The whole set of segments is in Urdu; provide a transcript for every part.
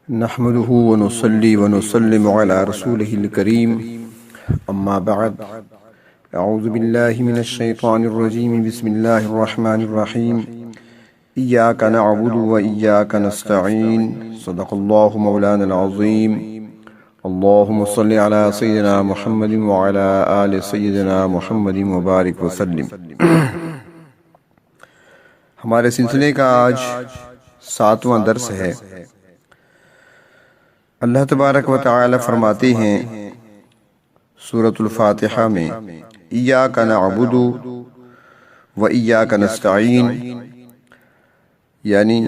نحمده ونصلي ونسلم على رسوله الكريم أما بعد أعوذ بالله من الشيطان الرجيم بسم الله الرحمن الرحيم إياك نعبد وإياك نستعين صدق الله مولانا العظيم اللهم صل على سيدنا محمد وعلى آل سيدنا محمد وبارك وسلم۔ ہمارے سلسلے کا آج 7واں درس ہے۔ اللہ تبارک و تعالی فرماتے ہیں سورۃ الفاتحہ میں ایاک نعبد و ایاک نستعین، یعنی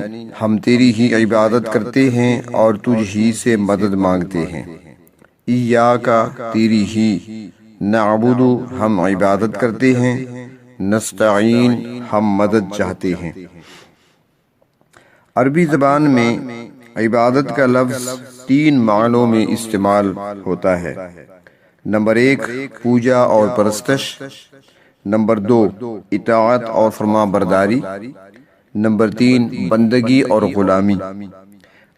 ہم تیری ہی عبادت کرتے ہیں اور تجھ ہی سے مدد مانگتے ہیں۔ ایاک تیری ہی، نعبد ہم عبادت کرتے ہیں، نستعین ہم مدد چاہتے ہیں۔ عربی زبان میں عبادت کا لفظ 3 معنوں میں استعمال ہوتا ہے۔ نمبر 1 پوجا اور پرستش، نمبر 2 اطاعت اور فرما برداری، نمبر 3 بندگی اور غلامی۔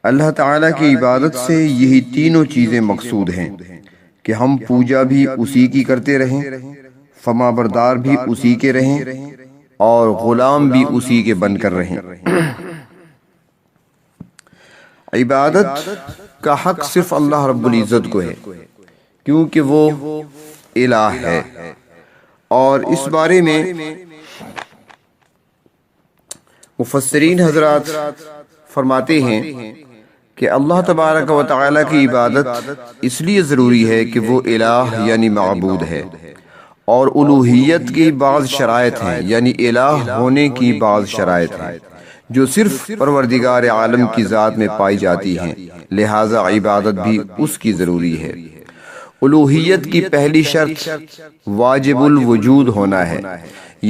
اللہ تعالیٰ کی عبادت سے یہی تینوں چیزیں مقصود ہیں کہ ہم پوجا بھی اسی کی کرتے رہیں، فرما بردار بھی اسی کے رہیں اور غلام بھی اسی کے بن کر رہیں۔ عبادت کا حق صرف اللہ رب العزت کو ہے، کیونکہ وہ الہ ہے، اور اس بارے میں مفسرین حضرات فرماتے ہیں کہ اللہ تبارک و تعالی کی عبادت اس لیے ضروری ہے کہ وہ الہ یعنی معبود ہے، اور الوہیت کی بعض شرائط ہیں، یعنی الہ ہونے کی بعض شرائط ہیں جو صرف پروردگار عالم کی ذات میں پائی جاتی ہیں، لہٰذا عبادت بھی اس کی ضروری ہے۔ الوہیت کی پہلی شرط واجب الوجود ہونا ہے،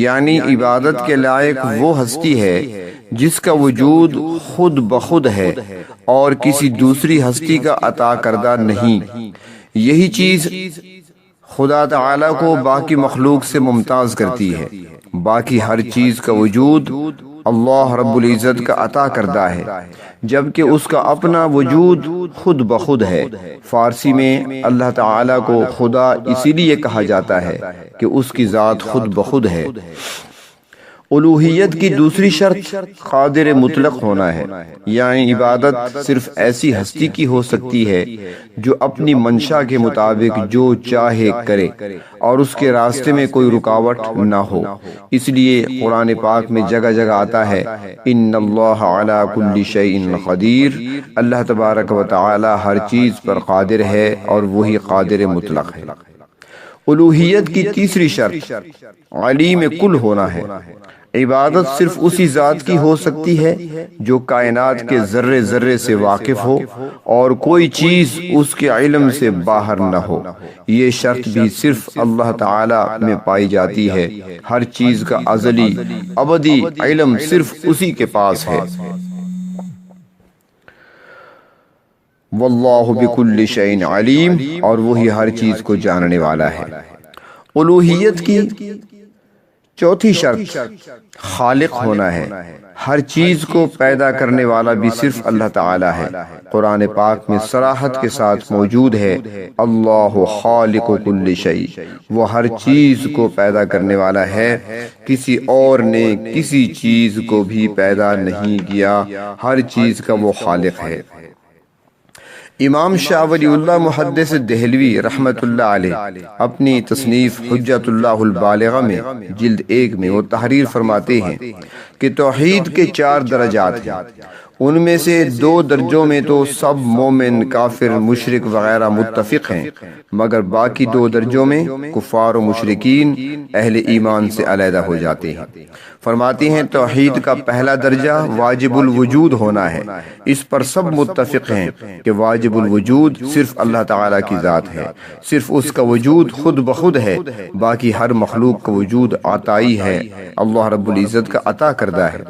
یعنی عبادت کے لائق وہ ہستی ہے جس کا وجود خود بخود ہے اور کسی دوسری ہستی کا عطا کردہ نہیں۔ یہی چیز خدا تعالیٰ کو باقی مخلوق سے ممتاز کرتی ہے۔ باقی ہر چیز کا وجود اللہ رب العزت کا عطا کردہ ہے، جبکہ اس کا اپنا وجود خود بخود ہے۔ فارسی میں اللہ تعالیٰ کو خدا اسی لیے کہا جاتا ہے کہ اس کی ذات خود بخود ہے۔ الوہیت کی دوسری شرط قادر مطلق ہونا ہے، یعنی عبادت صرف ایسی ہستی کی ہو سکتی ہے جو اپنی منشا کے مطابق جو چاہے کرے اور اس کے راستے میں کوئی رکاوٹ نہ ہو۔ اس لیے قرآن پاک میں جگہ جگہ آتا ہے ان اللہ علی کل شیء قدیر، اللہ تبارک و تعالی ہر چیز پر قادر ہے اور وہی قادر مطلق ہے۔ الوہیت کی تیسری شرط علیم کل ہونا ہے۔ عبادت صرف اسی ذات کی ہو سکتی ہے جو کائنات کے ذرے ذرے سے واقف ہو اور کوئی چیز اس کے علم سے باہر نہ ہو۔ یہ شرط بھی صرف اللہ تعالی میں پائی جاتی ہے۔ ہر چیز کا ازلی ابدی علم صرف اسی کے پاس ہے۔ واللہ بکل شیء علیم، اور وہی ہر چیز کو جاننے والا ہے۔ الوہیت کی چوتھی شرط خالق ہونا ہے۔ ہر چیز کو پیدا کرنے والا بھی صرف اللہ تعالی ہے۔ قرآن پاک میں صراحت کے ساتھ موجود ہے اللہ خالق کل شیء، وہ ہر چیز کو پیدا کرنے والا ہے، کسی اور نے کسی چیز کو بھی پیدا نہیں کیا، ہر چیز کا وہ خالق ہے۔ امام شاہ ولی اللہ محدث دہلوی رحمت اللہ علیہ اپنی تصنیف حجت اللہ البالغہ میں جلد 1 میں وہ تحریر فرماتے ہیں کہ توحید کے 4 درجات ہیں، ان میں سے 2 درجوں میں تو سب مومن، کافر، مشرک وغیرہ متفق ہیں، مگر باقی 2 درجوں میں کفار و مشرکین اہل ایمان سے علیحدہ ہو جاتے ہیں۔ فرماتے ہیں توحید کا پہلا درجہ واجب الوجود ہونا ہے۔ اس پر سب متفق ہیں کہ واجب الوجود صرف اللہ تعالیٰ کی ذات ہے، صرف اس کا وجود خود بخود ہے، باقی ہر مخلوق کا وجود عطائی ہے، اللہ رب العزت کا عطا کردہ ہے۔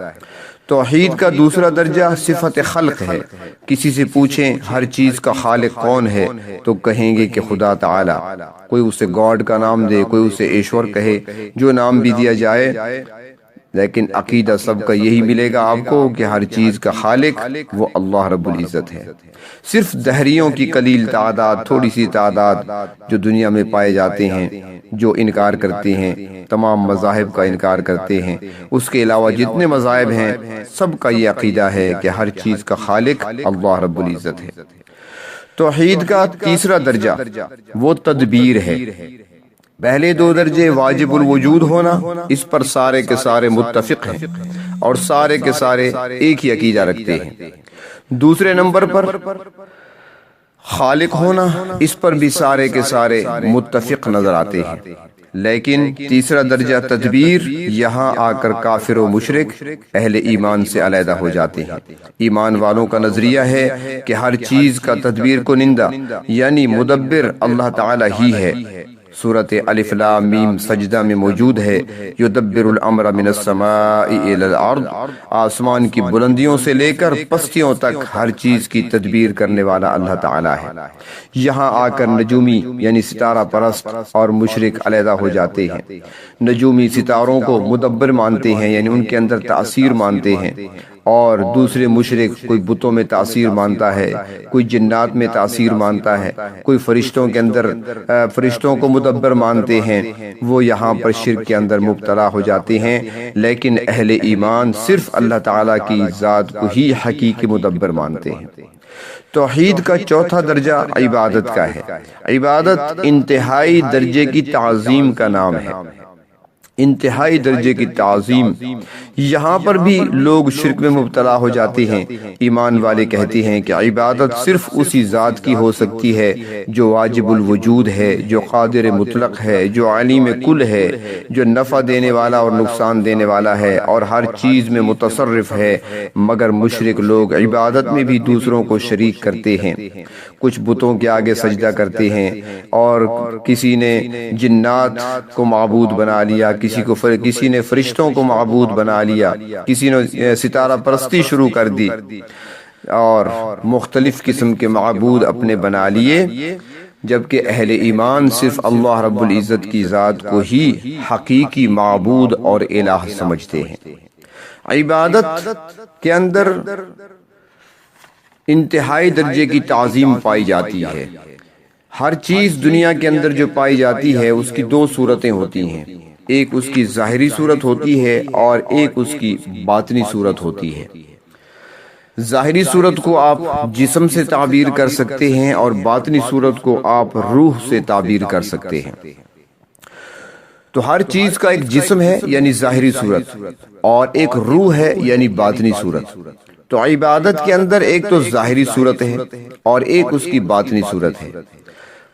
توحید کا دوسرا درجہ صفت خلق ہے۔ کسی سے پوچھیں ہر چیز کا خالق کون ہے تو کہیں گے کہ خدا تعالی۔ کوئی اسے گاڈ کا نام دے، کوئی اسے ایشور کہے، جو نام بھی دیا جائے، لیکن عقیدہ سب کا یہی ملے گا آپ کو کہ ہر چیز کا خالق وہ اللہ رب العزت ہے۔ صرف دہریوں کی قلیل تعداد، تھوڑی سی تعداد جو دنیا میں پائے جاتے ہیں، جو انکار کرتے ہیں، تمام مذاہب کا انکار کرتے ہیں، اس کے علاوہ جتنے مذاہب ہیں سب کا یہ عقیدہ ہے کہ ہر چیز کا خالق اللہ رب العزت ہے۔ توحید کا تیسرا درجہ وہ تدبیر ہے۔ پہلے دو درجے واجب الوجود ہونا، اس پر سارے کے سارے متفق ہیں اور سارے کے سارے ایک ہی عقیدہ رکھتے ہیں۔ دوسرے نمبر پر خالق ہونا، اس پر بھی سارے کے سارے متفق نظر آتے ہیں۔ لیکن تیسرا درجہ تدبیر، یہاں آ کر کافر و مشرک اہل ایمان سے علیحدہ ہو جاتے ہیں۔ ایمان والوں کا نظریہ ہے کہ ہر چیز کا تدبیر کنندہ یعنی مدبر اللہ تعالی ہی ہے۔ سورۃ الف لام میم سجدہ میں موجود ہے، یدبر الامر من السماء الی الارض، آسمان کی بلندیوں سے لے کر پستیوں تک ہر چیز کی تدبیر کرنے والا اللہ تعالی ہے۔ یہاں آ کر نجومی یعنی ستارہ پرست اور مشرک علیحدہ ہو جاتے ہیں۔ نجومی ستاروں کو مدبر مانتے ہیں یعنی ان کے اندر تاثیر مانتے ہیں، اور دوسرے مشرک کوئی بتوں میں تاثیر مانتا ہے، کوئی جنات میں تاثیر مانتا ہے، کوئی فرشتوں کے اندر فرشتوں کو مدبر مانتے ہیں۔ وہ یہاں پر شرک کے اندر مبتلا ہو جاتے ہیں۔ لیکن اہل ایمان صرف اللہ تعالیٰ کی ذات کو ہی حقیقی مدبر مانتے ہیں۔ توحید کا چوتھا درجہ عبادت کا ہے۔ عبادت انتہائی درجے کی تعظیم کا نام ہے، انتہائی درجے کی تعظیم۔ یہاں پر بھی لوگ شرک میں مبتلا ہو جاتے ہیں۔ ایمان والے کہتے ہیں کہ عبادت صرف اسی ذات کی ہو سکتی ہے جو واجب الوجود ہے، جو قادر مطلق ہے، جو علیم کل ہے، جو نفع دینے والا اور نقصان دینے والا ہے اور ہر چیز میں متصرف ہے۔ مگر مشرک لوگ عبادت میں بھی دوسروں کو شریک کرتے ہیں، کچھ بتوں کے آگے سجدہ کرتے ہیں، اور کسی نے جنات کو معبود بنا لیا، کسی نے فرشتوں کو معبود بنا لیا، کسی نے ستارہ پرستی شروع کر دی اور مختلف قسم کے معبود اپنے بنا لیے، جبکہ اہل ایمان صرف اللہ رب العزت کی ذات کو ہی حقیقی معبود اور الہ سمجھتے ہیں۔ عبادت کے اندر انتہائی درجے کی تعظیم پائی جاتی ہے۔ ہر چیز دنیا کے اندر جو پائی جاتی ہے اس کی دو صورتیں ہوتی ہیں، ایک اس کی ظاہری صورت ہوتی ہے اور ایک اس کی باطنی صورت ہوتی ہے۔ ظاہری صورت کو آپ جسم سے تعبیر کر سکتے ہیں اور باطنی صورت کو آپ روح سے تعبیر کر سکتے ہیں۔ تو ہر چیز کا ایک جسم ہے یعنی ظاہری صورت، اور ایک روح ہے یعنی باطنی صورت۔ تو عبادت کے اندر ایک تو ظاہری صورت ہے اور ایک اس کی باطنی صورت ہے۔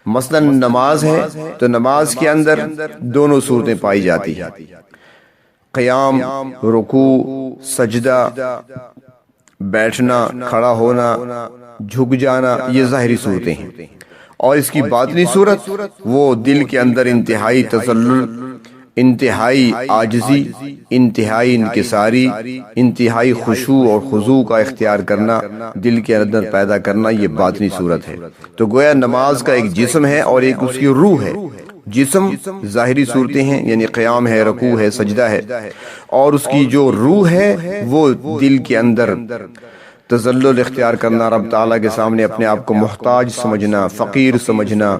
مثلا نماز ہے تو نماز کے اندر دونوں صورتیں پائی جاتی ہیں، قیام، رکوع، سجدہ، بیٹھنا، کھڑا ہونا، جھک جانا، یہ ظاہری صورتیں ہیں۔ اور اس کی باطنی صورت وہ دل کے اندر انتہائی تذلل، انتہائی عاجزی، انتہائی انکساری، انتہائی خشوع اور خضوع کا اختیار کرنا، دل کے اندر پیدا کرنا، یہ باطنی صورت ہے۔ تو گویا نماز کا ایک جسم ہے اور ایک اس کی روح ہے۔ جسم ظاہری صورتیں ہیں یعنی قیام ہے، رکوع ہے، سجدہ ہے، اور اس کی جو روح ہے وہ دل کے اندر تذلل اختیار کرنا، رب تعالیٰ کے سامنے اپنے آپ کو محتاج سمجھنا، فقیر سمجھنا،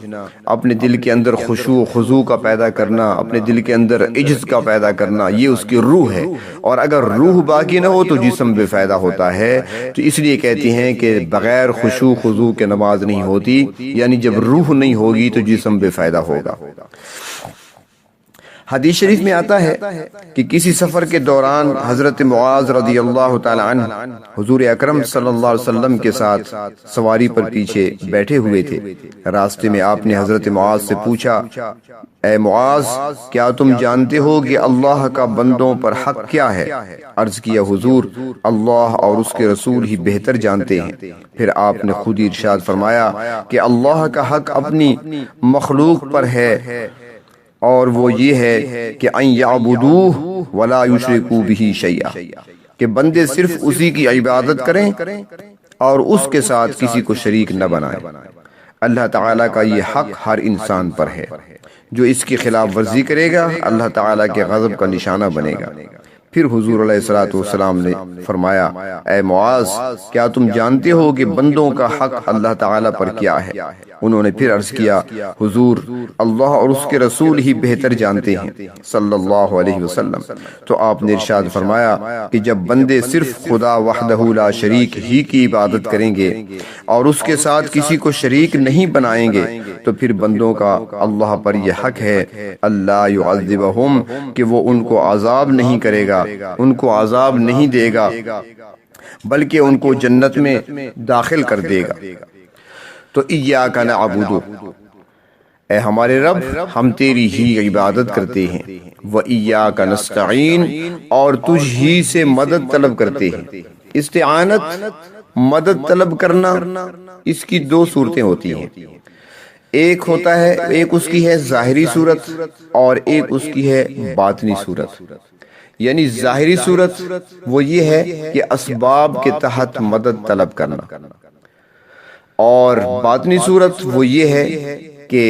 اپنے دل کے اندر خشوع و خضوع کا پیدا کرنا، اپنے دل کے اندر عجز کا پیدا کرنا، یہ اس کی روح ہے۔ اور اگر روح باقی نہ ہو تو جسم بے فائدہ ہوتا ہے۔ تو اس لیے کہتے ہیں کہ بغیر خشوع خضوع کے نماز نہیں ہوتی، یعنی جب روح نہیں ہوگی تو جسم بے فائدہ ہوگا۔ حدیث شریف میں آتا ہے کہ کسی سفر کے دوران حضرت معاذ رضی اللہ تعالی عنہ حضور اکرم صلی اللہ علیہ وسلم کے ساتھ سواری پر پیچھے بیٹھے ہوئے تھے۔ راستے میں آپ نے حضرت معاذ سے پوچھا، اے معاذ، کیا تم جانتے ہو کہ اللہ کا بندوں پر حق کیا ہے؟ عرض کیا، حضور، اللہ اور اس کے رسول ہی بہتر جانتے ہیں۔ پھر آپ نے خود ہی ارشاد فرمایا کہ اللہ کا حق اپنی مخلوق پر ہے، اور وہ یہ ہے کہ ان یعبدوہ ولا یشرکوا بہ شیئا، کہ بندے صرف اسی کی عبادت کریں اور اس کے ساتھ کسی کو شریک نہ بنائیں۔ اللہ تعالیٰ کا یہ حق ہر انسان پر ہے، جو اس کی خلاف ورزی کرے گا اللہ تعالیٰ کے غضب کا نشانہ بنے گا۔ پھر حضور علیہ الصلوۃ والسلام نے فرمایا اے معاذ کیا تم جانتے ہو کہ بندوں کا حق اللہ تعالیٰ پر کیا ہے؟ انہوں نے پھر عرض کیا حضور اللہ اور اس کے رسول ہی بہتر جانتے ہیں صلی اللہ علیہ وسلم۔ تو آپ نے ارشاد فرمایا کہ جب بندے صرف خدا وحدہ لا شریک ہی کی عبادت کریں گے اور اس کے ساتھ کسی کو شریک نہیں بنائیں گے تو پھر بندوں کا اللہ پر یہ حق ہے اللہ یعذبہم کہ وہ ان کو عذاب نہیں کرے گا، ان کو عذاب نہیں دے گا بلکہ ان کو جنت میں داخل کر دے گا۔ تو ایاک نعبد اے ہمارے رب ہم تیری ہی عبادت کرتے ہیں، وایاک نستعین اور تجھ ہی سے مدد طلب کرتے ہیں۔ استعانت مدد طلب کرنا اس کی دو صورتیں ہوتی ہیں، ایک ہوتا ہے ایک اس کی ہے ظاہری صورت اور ایک اس کی ہے باطنی صورت۔ یعنی ظاہری صورت وہ یہ ہے کہ اسباب کے تحت مدد طلب کرنا، اور باطنی صورت وہ یہ ہے کہ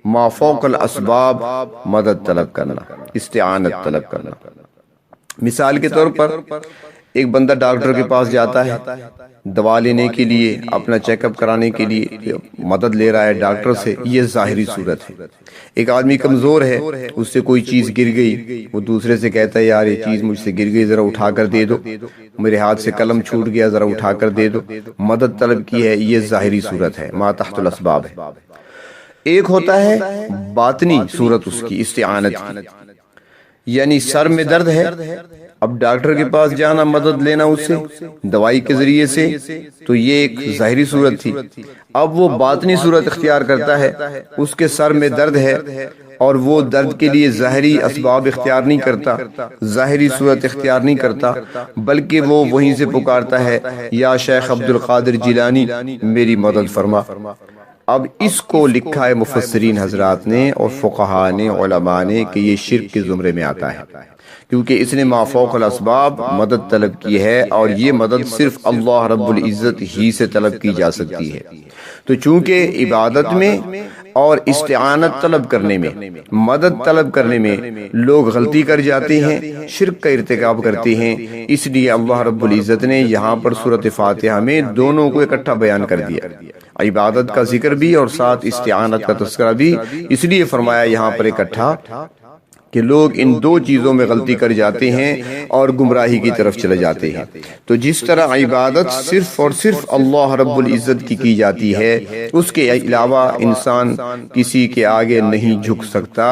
ما فوق الاسباب مدد طلب کرنا، استعانت طلب کرنا۔ مثال کے طور پر ایک بندہ ڈاکٹر کے پاس جاتا ہے دوا لینے کے لیے، اپنا چیک اپ کرانے کے لیے مدد لے رہا ہے ڈاکٹر سے، یہ ظاہری صورت ہے۔ ایک آدمی کمزور ہے، اس سے کوئی چیز گر گئی، وہ دوسرے سے کہتا ہے یار یہ چیز مجھ سے گر گئی ذرا اٹھا کر دے دو، میرے ہاتھ سے قلم چھوٹ گیا ذرا اٹھا کر دے دو، مدد طلب کی ہے، یہ ظاہری صورت ہے، ما تحت الاسباب ہے۔ ایک ہوتا ہے باطنی صورت اس کی استعانت کی، یعنی سر میں درد ہے، اب ڈاکٹر کے پاس جانا مدد لینا اس سے دوائی کے ذریعے سے، تو یہ ایک ظاہری صورت تھی۔ اب وہ باطنی صورت اختیار کرتا ہے، اس کے سر میں درد ہے اور وہ درد کے لیے ظاہری اسباب اختیار نہیں کرتا، ظاہری صورت اختیار نہیں کرتا، بلکہ وہ وہیں سے پکارتا ہے یا شیخ عبد القادر جیلانی میری مدد فرما۔ اب اس کو لکھا ہے مفسرین حضرات نے اور فقہاء نے، علماء نے، کہ یہ شرک کے زمرے میں آتا ہے، کیونکہ اس نے ما فوق الاسباب مدد طلب کی ہے اور یہ مدد صرف اللہ رب العزت ہی سے طلب کی جا سکتی ہے۔ تو چونکہ عبادت میں اور استعانت طلب کرنے میں، مدد طلب کرنے میں لوگ غلطی کر جاتے ہیں، شرک کا ارتکاب کرتے ہیں، اس لیے اللہ رب العزت نے یہاں پر سورۃ فاتحہ میں دونوں کو اکٹھا بیان کر دیا، عبادت کا ذکر بھی اور ساتھ استعانت کا تذکرہ بھی، اس لیے فرمایا یہاں پر اکٹھا کہ لوگ ان دو چیزوں میں غلطی کر جاتے ہیں اور گمراہی کی طرف چلے جاتے ہیں۔ تو جس طرح عبادت صرف اور صرف اللہ رب العزت کی جاتی ہے، اس کے علاوہ انسان کسی کے آگے نہیں جھک سکتا،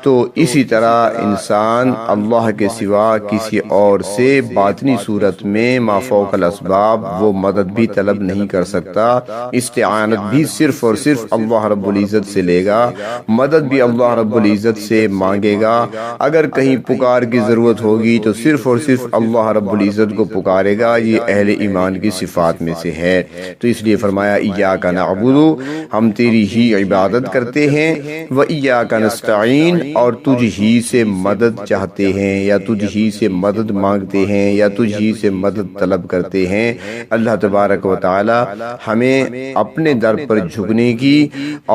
تو اسی طرح انسان اللہ کے سوا کسی اور سے باطنی صورت میں ما فوق الاسباب وہ مدد بھی طلب نہیں کر سکتا، استعانت بھی صرف اور صرف اللہ رب العزت سے لے گا، مدد بھی اللہ رب العزت سے مانگے گا۔ اگر کہیں پکار کی ضرورت ہوگی تو صرف اور صرف اللہ رب العزت کو پکارے گا، یہ اہل ایمان کی صفات میں سے ہے۔ تو اس لیے فرمایا ایاک نعبد ہم تیری ہی عبادت کرتے ہیں، وایاک نستعین اور تجھ ہی سے مدد چاہتے ہیں یا تجھ ہی سے مدد مانگتے ہیں یا تجھ ہی سے مدد طلب کرتے ہیں۔ اللہ تبارک و تعالی ہمیں اپنے در پر جھکنے کی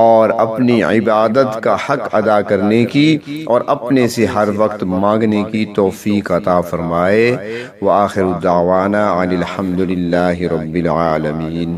اور اپنی عبادت کا حق ادا کرنے کی اور اپنے سے ہر وقت مانگنے کی توفیق عطا فرمائے۔ وآخر دعوانا ان الحمد للہ رب العالمین۔